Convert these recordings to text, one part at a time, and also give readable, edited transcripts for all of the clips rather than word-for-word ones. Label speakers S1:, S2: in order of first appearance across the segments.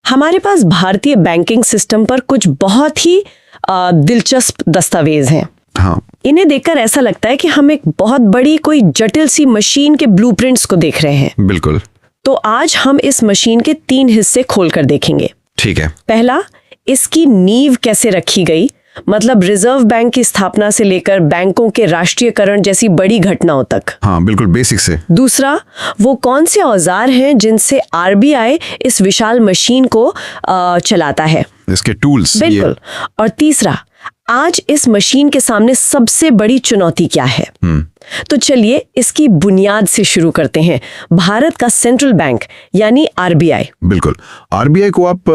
S1: हमारे पास भारतीय banking system पर कुछ बहुत ही दिलचस्प दस्तावेज हैं।
S2: हाँ।
S1: इन्हें देखकर ऐसा लगता है कि हम एक बहुत बड़ी कोई जटिल सी मशीन के ब्लूप्रिंट्स को देख रहे हैं।
S2: बिल्कुल।
S1: तो आज हम इस मशीन के 3 हिस्से खोलकर देखेंगे।
S2: ठीक है।
S1: पहला, इसकी नींव कैसे रखी गई, मतलब रिजर्व बैंक की स्थापना से लेकर बैंकों के राष्ट्रीयकरण जैसी बड़ी घटनाओं तक।
S2: हाँ, बिल्कुल बेसिक से।
S1: दूसरा, वो कौन से औजार हैं जिनसे आरबीआई इस विशाल मशीन को चलाता है,
S2: इसके टूल्स।
S1: बिल्कुल। और तीसरा, आज इस मशीन के सामने सबसे बड़ी चुनौती क्या है। तो चलिए इसकी बुनियाद से शुरू करते हैं। भारत का सेंट्रल बैंक यानी आरबीआई।
S2: बिल्कुल। आरबीआई को आप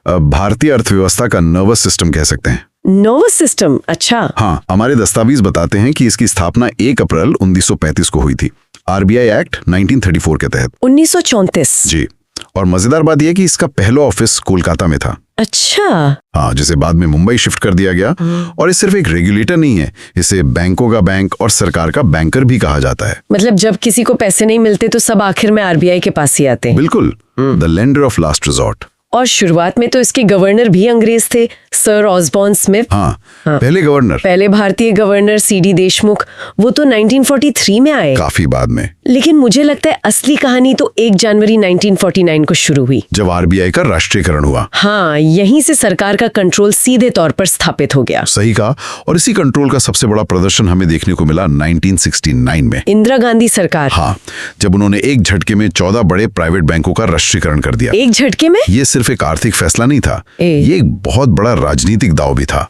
S2: भारतीय अर्थव्यवस्था का नर्वस सिस्टम कह सकते हैं।
S1: नर्वस सिस्टम, अच्छा।
S2: हाँ, हमारे दस्तावेज बताते हैं कि इसकी स्थापना 1 अप्रैल 1935 को हुई थी, आरबीआई एक्ट 1934 के तहत।
S1: 1934।
S2: जी। और मजेदार बात यह कि इसका पहला ऑफिस कोलकाता में था।
S1: अच्छा।
S2: हाँ, जिसे बाद में मुंबई शिफ्ट कर दिया गया। और ये सिर्फ एक रेगुलेटर नहीं है, इसे बैंकों का बैंक और सरकार का बैंकर भी कहा जाता है।
S1: मतलब जब किसी को पैसे नहीं मिलते तो सब आखिर में आरबीआई के पास ही आते हैं।
S2: बिल्कुल, the lender of last resort.
S1: और शुरुआत में तो इसके गवर्नर भी अंग्रेज थे, सर ऑसबॉर्न स्मिथ।
S2: हाँ, पहले गवर्नर।
S1: पहले भारतीय गवर्नर सीडी देशमुख, वो तो 1943 में आए,
S2: काफी बाद में।
S1: लेकिन मुझे लगता है असली कहानी तो 1 जनवरी 1949 को शुरू हुई,
S2: जब आरबीआई का राष्ट्रीयकरण हुआ।
S1: हाँ, यहीं से सरकार का कंट्रोल सीधे तौर पर स्थापित हो गया।
S2: सही कहा। और इसी कंट्रोल का सबसे बड़ा प्रदर्शन हमें देखने को मिला 1969 में,
S1: इंदिरा गांधी सरकार।
S2: हाँ, जब उन्होंने एक झटके में 14 बड़े प्राइवेट बैंकों का राष्ट्रीयकरण कर दिया।
S1: एक झटके में?
S2: ये सिर्फ एक आर्थिक फैसला नहीं था, ये एक बहुत बड़ा राजनीतिक दांव भी था।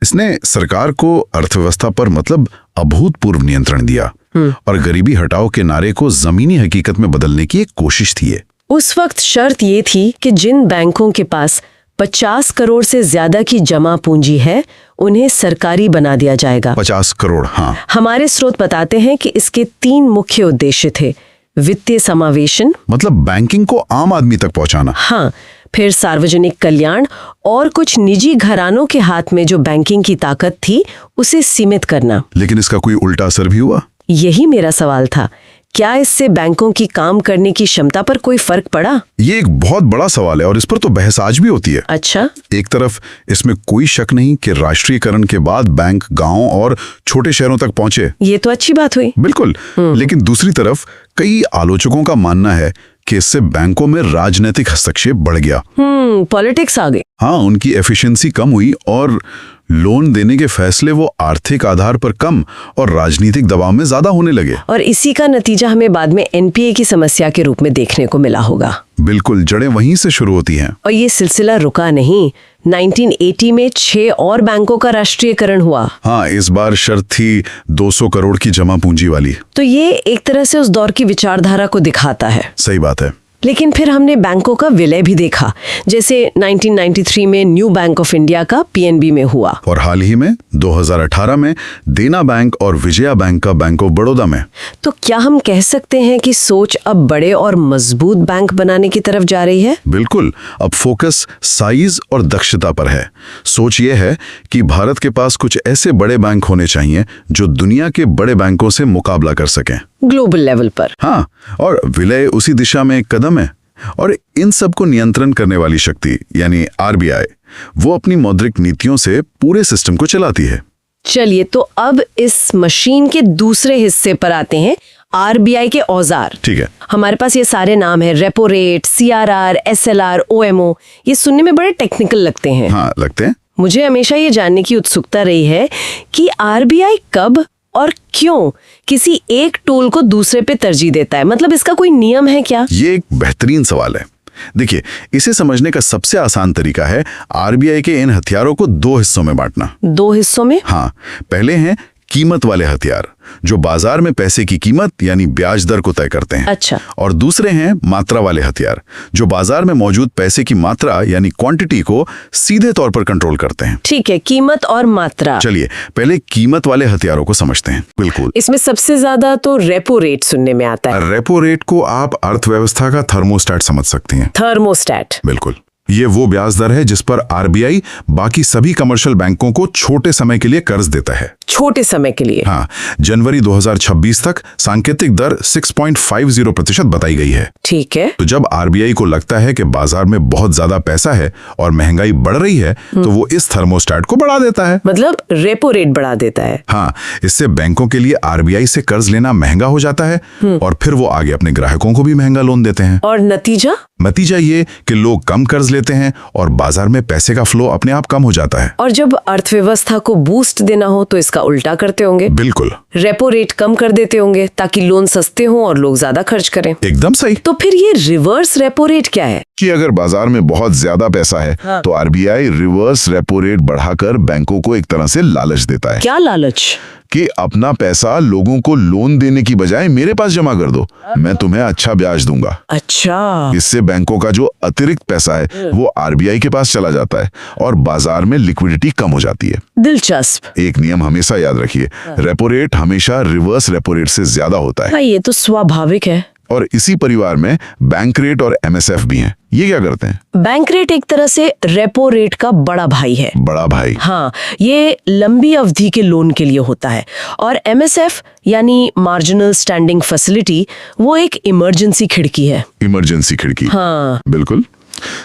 S2: इसने सरकार को अर्थव्यवस्था पर मतलब अभूतपूर्व नियंत्रण दिया और गरीबी हटाओ के नारे को जमीनी हकीकत में बदलने की एक कोशिश थी ये।
S1: उस वक्त शर्त ये थी कि जिन बैंकों के पास 50 करोड़ से ज्यादा की जमा पूंजी है, उन्हें सरकारी बना दिया जाएगा।
S2: 50 करोड़, हाँ।
S1: हमारे स्रोत बताते हैं कि इसके 3 मुख्य उद्देश्य थे। वित्तीय समावेशन,
S2: मतलब बैंकिंग को आम आदमी तक पहुंचाना।
S1: हाँ, फिर सार्वजनिक कल्याण और कुछ निजी घरानों के हाथ में जो बैंकिंग की ताकत थी उसे सीमित करना।
S2: लेकिन इसका कोई उल्टा असर भी हुआ?
S1: यही मेरा सवाल था, क्या इससे बैंकों की काम करने की क्षमता पर कोई फर्क पड़ा?
S2: ये एक बहुत बड़ा सवाल है और इस पर तो बहस आज भी होती है।
S1: अच्छा।
S2: एक तरफ इसमें कोई शक नहीं कि राष्ट्रीयकरण के बाद बैंक गांव और छोटे शहरों तक पहुंचे।
S1: ये तो अच्छी बात हुई।
S2: बिल्कुल। लेकिन दूसरी तरफ कई आलोचकों का मानना है कि इससे बैंकों में राजनीतिक हस्तक्षेप बढ़ गया।
S1: पॉलिटिक्स आ गई।
S2: हाँ, उनकी एफिशिएंसी कम हुई और लोन देने के फैसले वो आर्थिक आधार पर कम और राजनीतिक दबाव में ज्यादा होने लगे।
S1: और इसी का नतीजा हमें बाद में एनपीए की समस्या के रूप में देखने को मिला होगा।
S2: बिल्कुल, जड़ें वहीं से शुरू होती हैं।
S1: और ये सिलसिला रुका नहीं। 1980 में 6 और बैंकों का राष्ट्रीयकरण हुआ।
S2: हाँ, इस बार शर्त थी 200 करोड़ की जमा पूंजी वाली।
S1: तो ये एक तरह से उस दौर की विचारधारा को दिखाता है।
S2: सही बात है।
S1: लेकिन फिर हमने बैंकों का विलय भी देखा, जैसे 1993 में न्यू बैंक ऑफ इंडिया का पीएनबी में हुआ,
S2: और हाल ही में 2018 में देना बैंक और विजया बैंक का बैंक ऑफ बड़ौदा में।
S1: तो क्या हम कह सकते हैं कि सोच अब बड़े और मजबूत बैंक बनाने की तरफ जा रही है?
S2: बिल्कुल। अब फोकस साइज और दक्षता पर है। सोच ये है कि भारत के पास कुछ ऐसे बड़े बैंक होने चाहिए जो दुनिया के बड़े बैंकों से मुकाबला कर सकें,
S1: ग्लोबल लेवल पर।
S2: हाँ, और विलय उसी दिशा में एक कदम है। और इन सब को नियंत्रण करने वाली शक्ति यानी आरबीआई, वो अपनी मौद्रिक नीतियों से पूरे सिस्टम को चलाती है।
S1: चलिए, तो अब इस मशीन के दूसरे हिस्से पर आते हैं, आरबीआई के औजार।
S2: ठीक है।
S1: हमारे पास ये सारे नाम है, repo rate, CRR, SLR, OMO. ये सुनने में बड़े टेक्निकल लगते हैं।
S2: हाँ, लगते हैं।
S1: मुझे हमेशा ये जानने की उत्सुकता रही है कि आरबीआई कब और क्यों किसी एक टूल को दूसरे पे तरजीह देता है। मतलब इसका कोई नियम है क्या?
S2: ये एक बेहतरीन सवाल है। देखिए, इसे समझने का सबसे आसान तरीका है आरबीआई के इन हथियारों को 2 हिस्सों में बांटना।
S1: 2 हिस्सों में?
S2: हाँ, पहले हैं कीमत वाले हथियार, जो बाजार में पैसे की कीमत यानी ब्याज दर को तय करते हैं।
S1: अच्छा।
S2: और दूसरे हैं मात्रा वाले हथियार, जो बाजार में मौजूद पैसे की मात्रा यानी क्वांटिटी को सीधे तौर पर कंट्रोल करते हैं।
S1: ठीक है, कीमत और मात्रा।
S2: चलिए पहले कीमत वाले हथियारों को समझते हैं। बिल्कुल।
S1: इसमें सबसे ज्यादा तो रेपो रेट सुनने में आता है।
S2: रेपो रेट को आप अर्थव्यवस्था का थर्मोस्टेट समझ सकती हैं।
S1: थर्मोस्टेट।
S2: बिल्कुल। ये वो ब्याज दर है जिस पर आरबीआई बाकी सभी कमर्शियल बैंकों को छोटे समय के लिए कर्ज देता है।
S1: छोटे समय के लिए?
S2: हाँ, जनवरी 2026 तक सांकेतिक दर 6.50% बताई गई है।
S1: ठीक है।
S2: तो जब आरबीआई को लगता है कि बाजार में बहुत ज्यादा पैसा है और महंगाई बढ़ रही है, तो वो इस थर्मोस्टेट को बढ़ा देता है।
S1: मतलब रेपो रेट बढ़ा देता है।
S2: हाँ, इससे बैंकों के लिए आरबीआई से कर्ज लेना महंगा हो जाता है और फिर वो आगे अपने ग्राहकों को भी महंगा लोन देते हैं।
S1: और नतीजा
S2: ये कि लोग कम कर्ज लेते हैं और बाजार में पैसे का फ्लो अपने आप कम हो जाता है।
S1: और जब अर्थव्यवस्था को बूस्ट देना हो तो इसका उल्टा करते होंगे।
S2: बिल्कुल,
S1: रेपो रेट कम कर देते होंगे ताकि लोन सस्ते हों और लोग ज्यादा खर्च करें।
S2: एकदम सही।
S1: तो फिर ये रिवर्स रेपो रेट क्या है?
S2: कि अगर बाजार में बहुत ज्यादा पैसा है,
S1: हाँ।
S2: तो आरबीआई रिवर्स रेपो रेट बढ़ाकर बैंकों को एक तरह से लालच देता है।
S1: क्या लालच?
S2: कि अपना पैसा लोगों को लोन देने की बजाय मेरे पास जमा कर दो, मैं तुम्हें अच्छा ब्याज दूंगा।
S1: अच्छा।
S2: इससे बैंकों का जो अतिरिक्त पैसा है वो आरबीआई के पास चला जाता है और बाजार में लिक्विडिटी कम हो जाती है।
S1: दिलचस्प।
S2: एक नियम हमेशा याद रखिए, रेपो रेट हमेशा रिवर्स रेपो रेट से ज्यादा होता है।
S1: हाँ, ये तो स्वाभाविक है।
S2: और इसी परिवार में बैंक रेट और एमएसएफ भी हैं। ये क्या करते हैं?
S1: बैंक रेट एक तरह से रेपो रेट का बड़ा भाई है।
S2: बड़ा भाई?
S1: हाँ, ये लंबी अवधि के लोन के लिए होता है। और एमएसएफ यानी मार्जिनल स्टैंडिंग फैसिलिटी, वो एक इमरजेंसी खिड़की है।
S2: इमरजेंसी खिड़की?
S1: हाँ,
S2: बिल्कुल।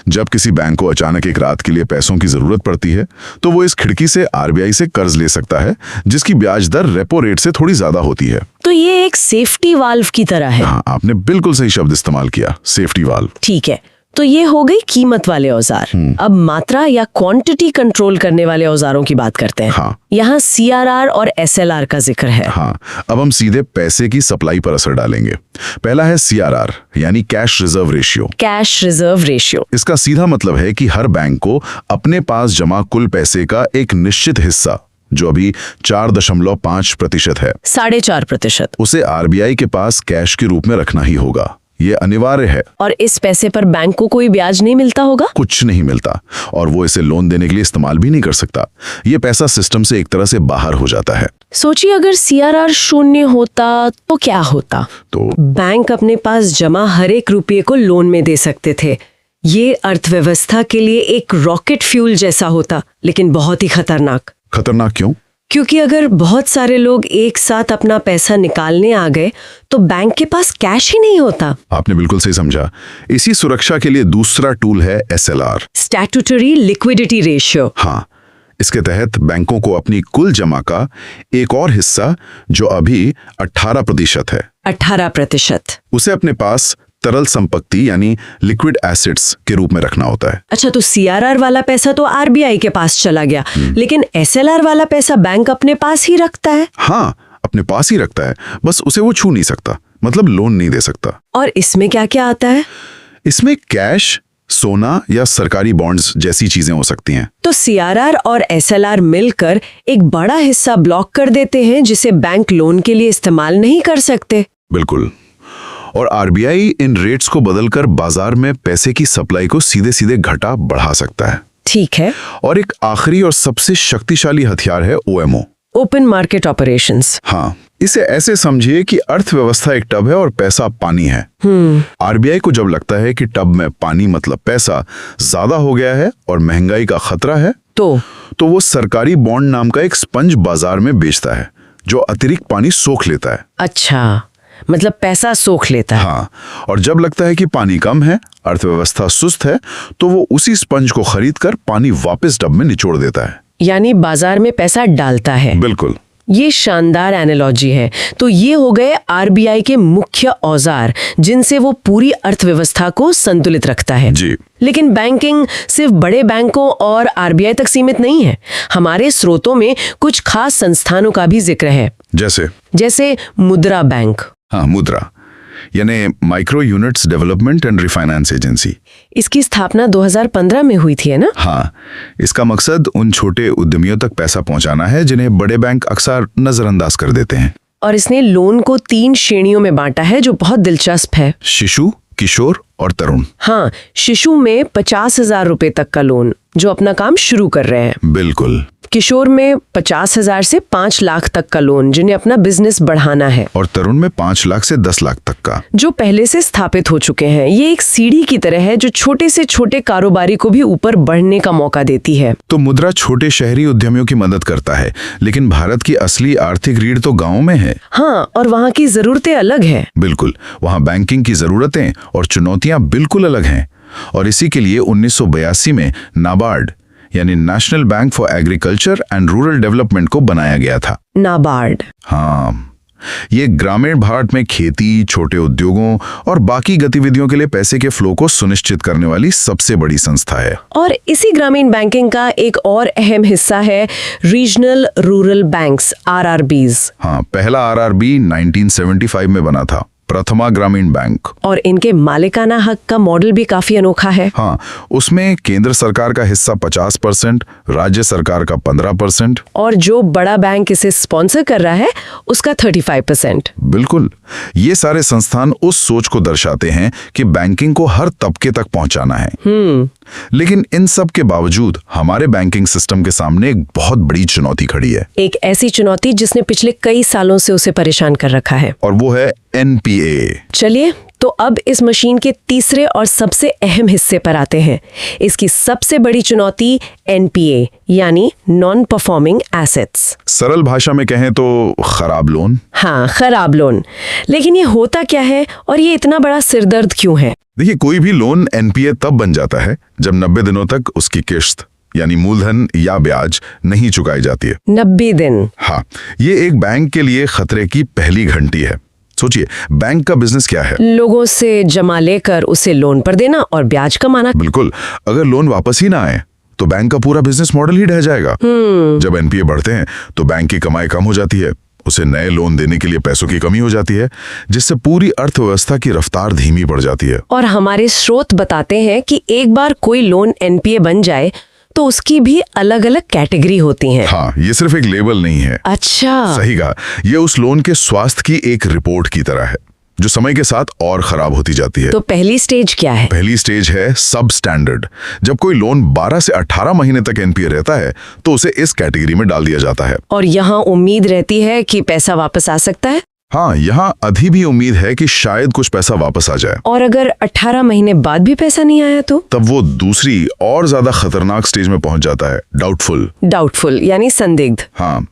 S2: जब किसी बैंक को अचानक एक रात के लिए पैसों की जरूरत पड़ती है, तो वो इस खिड़की से आरबीआई से कर्ज ले सकता है, जिसकी ब्याज दर रेपो रेट से थोड़ी ज्यादा होती है।
S1: तो ये एक सेफ्टी वाल्व की तरह है।
S2: हाँ, आपने बिल्कुल सही शब्द इस्तेमाल किया, सेफ्टी वाल्व।
S1: ठीक है, तो ये हो गई कीमत वाले औजार। अब मात्रा या क्वांटिटी कंट्रोल करने वाले औजारों की बात करते हैं।
S2: हाँ।
S1: यहाँ सीआरआर और एसएलआर का जिक्र है।
S2: हाँ, अब हम सीधे पैसे की सप्लाई पर असर डालेंगे। पहला है सीआरआर यानी cash reserve ratio.
S1: Cash reserve ratio.
S2: इसका सीधा मतलब है कि हर बैंक को अपने पास जमा कुल पैसे का एक निश्चित हिस्सा, जो अभी 4.5% है,
S1: 4.5%,
S2: उसे आरबीआई के पास कैश के रूप में रखना ही होगा। ये अनिवार्य है।
S1: और इस पैसे पर बैंक को कोई ब्याज नहीं मिलता होगा?
S2: कुछ नहीं मिलता, और वो इसे लोन देने के लिए इस्तेमाल भी नहीं कर सकता। ये पैसा सिस्टम से एक तरह से बाहर हो जाता है।
S1: सोचिए, अगर सीआरआर 0 होता तो क्या होता?
S2: तो
S1: बैंक अपने पास जमा हर एक रुपये को लोन में दे सकते थे। ये अर्थव्यवस्था के लिए एक रॉकेट फ्यूल जैसा होता, लेकिन बहुत ही खतरनाक।
S2: खतरनाक क्यों?
S1: क्योंकि अगर बहुत सारे लोग एक साथ अपना पैसा निकालने आ गए तो बैंक के पास कैश ही नहीं होता।
S2: आपने बिल्कुल सही समझा। इसी सुरक्षा के लिए दूसरा टूल है एसएलआर,
S1: स्टैट्यूटरी लिक्विडिटी रेशियो।
S2: हाँ, इसके तहत बैंकों को अपनी कुल जमा का एक और हिस्सा, जो अभी 18% है,
S1: 18%,
S2: उसे अपने पास तरल संपत्ति यानी लिक्विड एसेट्स के रूप में रखना होता है।
S1: अच्छा, तो सीआरआर वाला पैसा तो आरबीआई के पास चला गया, लेकिन एसएलआर वाला पैसा बैंक अपने पास ही रखता है।
S2: हाँ, अपने पास ही रखता है, बस उसे वो छू नहीं सकता, मतलब लोन नहीं दे सकता।
S1: और इसमें क्या क्या आता है?
S2: इसमें कैश, सोना या सरकारी बॉन्ड्स जैसी चीजें हो सकती हैं।
S1: तो सीआरआर और एसएलआर मिलकर एक बड़ा हिस्सा ब्लॉक कर देते हैं, जिसे बैंक लोन के लिए इस्तेमाल नहीं कर सकते।
S2: बिल्कुल। और आरबीआई इन रेट्स को बदलकर बाजार में पैसे की सप्लाई को सीधे सीधे घटा बढ़ा सकता है।
S1: ठीक है।
S2: और एक आखिरी और सबसे शक्तिशाली हथियार है ओएमओ,
S1: ओपन मार्केट ऑपरेशंस।
S2: हाँ, इसे ऐसे समझिए कि अर्थव्यवस्था एक टब है और पैसा पानी है। आरबीआई को जब लगता है कि टब में पानी मतलब पैसा ज्यादा हो गया है और महंगाई का खतरा है, तो वो सरकारी बॉन्ड नाम का एक स्पंज बाजार में बेचता है, जो अतिरिक्त पानी सोख लेता है।
S1: अच्छा, मतलब पैसा सोख लेता है।
S2: हाँ, और जब लगता है कि पानी कम है, अर्थव्यवस्था सुस्त है, तो वो उसी स्पंज को खरीदकर पानी वापस टब में निचोड़ देता है,
S1: यानी बाजार में पैसा डालता है।
S2: बिल्कुल।
S1: ये शानदार एनालॉजी है। तो ये हो गए आरबीआई के मुख्य औजार, जिनसे वो पूरी अर्थव्यवस्था को संतुलित रखता है।
S2: जी।
S1: लेकिन बैंकिंग सिर्फ बड़े बैंकों और आरबीआई तक सीमित नहीं है। हमारे स्रोतों में कुछ खास संस्थानों का भी जिक्र है। जैसे मुद्रा बैंक।
S2: हाँ, मुद्रा यानी micro units development and refinance agency.
S1: इसकी स्थापना 2015 में हुई थी, है ना?
S2: हाँ, इसका मकसद उन छोटे उद्यमियों तक पैसा पहुंचाना है जिन्हें बड़े बैंक अक्सर नजरअंदाज कर देते हैं।
S1: और इसने लोन को 3 श्रेणियों में बांटा है, जो बहुत दिलचस्प है।
S2: शिशु, किशोर और तरुण।
S1: हाँ, शिशु में 50,000 रुपए तक का लोन जो अपना काम शुरू कर रहे हैं।
S2: बिल्कुल।
S1: किशोर में 50,000 से 5 लाख तक का लोन जिन्हें अपना बिजनेस बढ़ाना है।
S2: और तरुण में 5 लाख से 10 लाख तक का,
S1: जो पहले से स्थापित हो चुके हैं। ये एक सीढ़ी की तरह है जो छोटे से छोटे कारोबारी को भी ऊपर बढ़ने का मौका देती है।
S2: तो मुद्रा छोटे शहरी उद्यमियों की मदद करता है, लेकिन भारत की असली आर्थिक रीढ़ तो गाँव में है।
S1: हाँ, और वहाँ की जरूरतें अलग है।
S2: बिल्कुल, वहाँ बैंकिंग की जरूरतें और चुनौतियां बिल्कुल अलग हैं। और इसी के लिए 1982 में नाबार्ड यानी national bank for agriculture and rural development को बनाया गया था।
S1: नाबार्ड।
S2: हाँ, ये ग्रामीण भारत में खेती, छोटे उद्योगों और बाकी गतिविधियों के लिए पैसे के फ्लो को सुनिश्चित करने वाली सबसे बड़ी संस्था है।
S1: और इसी ग्रामीण बैंकिंग का एक और अहम हिस्सा है रीजनल रूरल बैंक्स, RRBs।
S2: हाँ, पहला RRB 1975 में बना था, प्रथमा ग्रामीण बैंक।
S1: और इनके मालिकाना हक का मॉडल भी काफी अनोखा है।
S2: हाँ, उसमें केंद्र सरकार का हिस्सा 50%, राज्य सरकार का 15%।
S1: और जो बड़ा बैंक इसे स्पॉन्सर कर रहा है उसका 35%।
S2: बिल्कुल, ये सारे संस्थान उस सोच को दर्शाते हैं कि बैंकिंग को हर तबके तक पहुंचाना है। लेकिन इन सब के बावजूद हमारे बैंकिंग सिस्टम के सामने एक बहुत बड़ी चुनौती खड़ी है।
S1: एक ऐसी चुनौती जिसने पिछले कई सालों से उसे परेशान कर रखा है,
S2: और वो है NPA।
S1: चलिए तो अब इस मशीन के तीसरे और सबसे अहम हिस्से पर आते हैं। इसकी सबसे बड़ी चुनौती NPA यानी नॉन परफॉर्मिंग एसेट्स।
S2: सरल भाषा में कहें तो खराब लोन।
S1: हाँ, खराब लोन। लेकिन ये होता क्या है और ये इतना बड़ा सिरदर्द क्यों है?
S2: देखिए, कोई भी लोन NPA तब बन जाता है जब 90 दिनों तक उसकी किश्त यानी मूलधन या ब्याज नहीं चुकाई जाती है।
S1: 90 दिन।
S2: हाँ, ये एक बैंक के लिए खतरे की पहली घंटी है। सोचिए, बैंक का बिजनेस क्या है?
S1: लोगों से जमा लेकर उसे लोन पर देना और ब्याज कमाना।
S2: बिल्कुल, अगर लोन वापस ही ना आए तो बैंक का पूरा बिजनेस मॉडल ही ढह जाएगा। जब NPA बढ़ते हैं तो बैंक की कमाई कम हो जाती है, उसे नए लोन देने के लिए पैसों की कमी हो जाती है, जिससे पूरी अर्थव्यवस्था की रफ्तार धीमी पड़ जाती है।
S1: और हमारे स्रोत बताते हैं कि एक बार कोई लोन NPA बन जाए तो उसकी भी अलग अलग कैटेगरी होती हैं।
S2: हाँ, ये सिर्फ एक लेबल नहीं है।
S1: अच्छा,
S2: सही कहा, ये उस लोन के स्वास्थ्य की एक रिपोर्ट की तरह है जो समय के साथ और खराब होती जाती है।
S1: तो पहली स्टेज क्या है?
S2: पहली स्टेज है सब स्टैंडर्ड। जब कोई लोन 12 से 18 महीने तक NPA रहता है तो उसे इस कैटेगरी में डाल दिया जाता है।
S1: और यहाँ उम्मीद रहती है कि पैसा वापस आ सकता है।
S2: हाँ, यहाँ अभी भी उम्मीद है कि शायद कुछ पैसा वापस आ जाए।
S1: और अगर 18 महीने बाद भी पैसा नहीं आया तो?
S2: तब वो दूसरी और ज्यादा खतरनाक स्टेज में पहुंच जाता है, डाउटफुल।
S1: डाउटफुल यानी संदिग्ध।
S2: हाँ,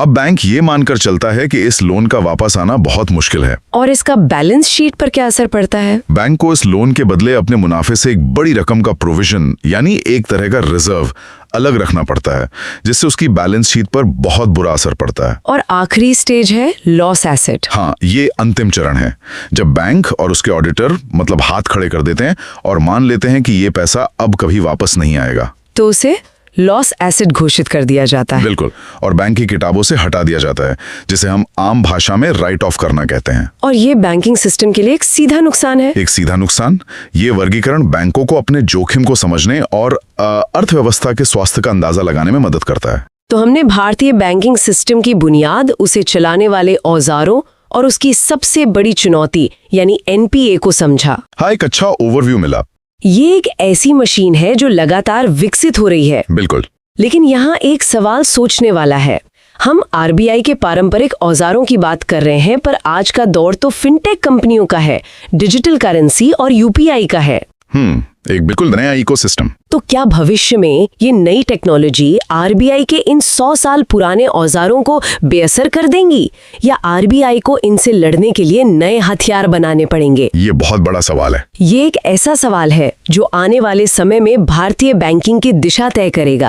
S2: अब बैंक ये मानकर चलता है कि इस लोन का वापस आना बहुत मुश्किल है।
S1: और इसका बैलेंस शीट पर क्या असर पड़ता है?
S2: बैंक को इस लोन के बदले अपने मुनाफे से एक बड़ी रकम का प्रोविजन यानी एक तरह का रिजर्व अलग रखना पड़ता है, जिससे उसकी बैलेंस शीट पर बहुत बुरा असर पड़ता है।
S1: और आखिरी स्टेज है लॉस एसेट।
S2: हाँ, ये अंतिम चरण है, जब बैंक और उसके ऑडिटर मतलब हाथ खड़े कर देते हैं और मान लेते हैं कि ये पैसा अब कभी वापस नहीं आएगा।
S1: तो उसे लॉस एसेट घोषित कर दिया जाता है।
S2: बिल्कुल, और बैंक की किताबों से हटा दिया जाता है, जिसे हम आम भाषा में राइट ऑफ करना कहते हैं।
S1: और ये बैंकिंग सिस्टम के लिए एक सीधा नुकसान है।
S2: एक सीधा नुकसान। ये वर्गीकरण बैंकों को अपने जोखिम को समझने और अर्थव्यवस्था के स्वास्थ्य का अंदाजा लगाने में मदद करता है।
S1: तो हमने भारतीय बैंकिंग सिस्टम की बुनियाद, उसे चलाने वाले औजारों और उसकी सबसे बड़ी चुनौती यानी NPA को समझा।
S2: हाँ, एक अच्छा ओवरव्यू मिला।
S1: ये एक ऐसी मशीन है जो लगातार विकसित हो रही है।
S2: बिल्कुल।
S1: लेकिन यहाँ एक सवाल सोचने वाला है। हम RBI के पारंपरिक औजारों की बात कर रहे हैं, पर आज का दौर तो फिनटेक कंपनियों का है, डिजिटल करेंसी और UPI का है।
S2: एक बिल्कुल नया इकोसिस्टम।
S1: तो क्या भविष्य में ये नई टेक्नोलॉजी RBI के इन 100 साल पुराने औजारों को बेअसर कर देंगी, या RBI को इनसे लड़ने के लिए नए हथियार बनाने पड़ेंगे?
S2: ये बहुत बड़ा सवाल है।
S1: ये एक ऐसा सवाल है जो आने वाले समय में भारतीय बैंकिंग की दिशा तय करेगा।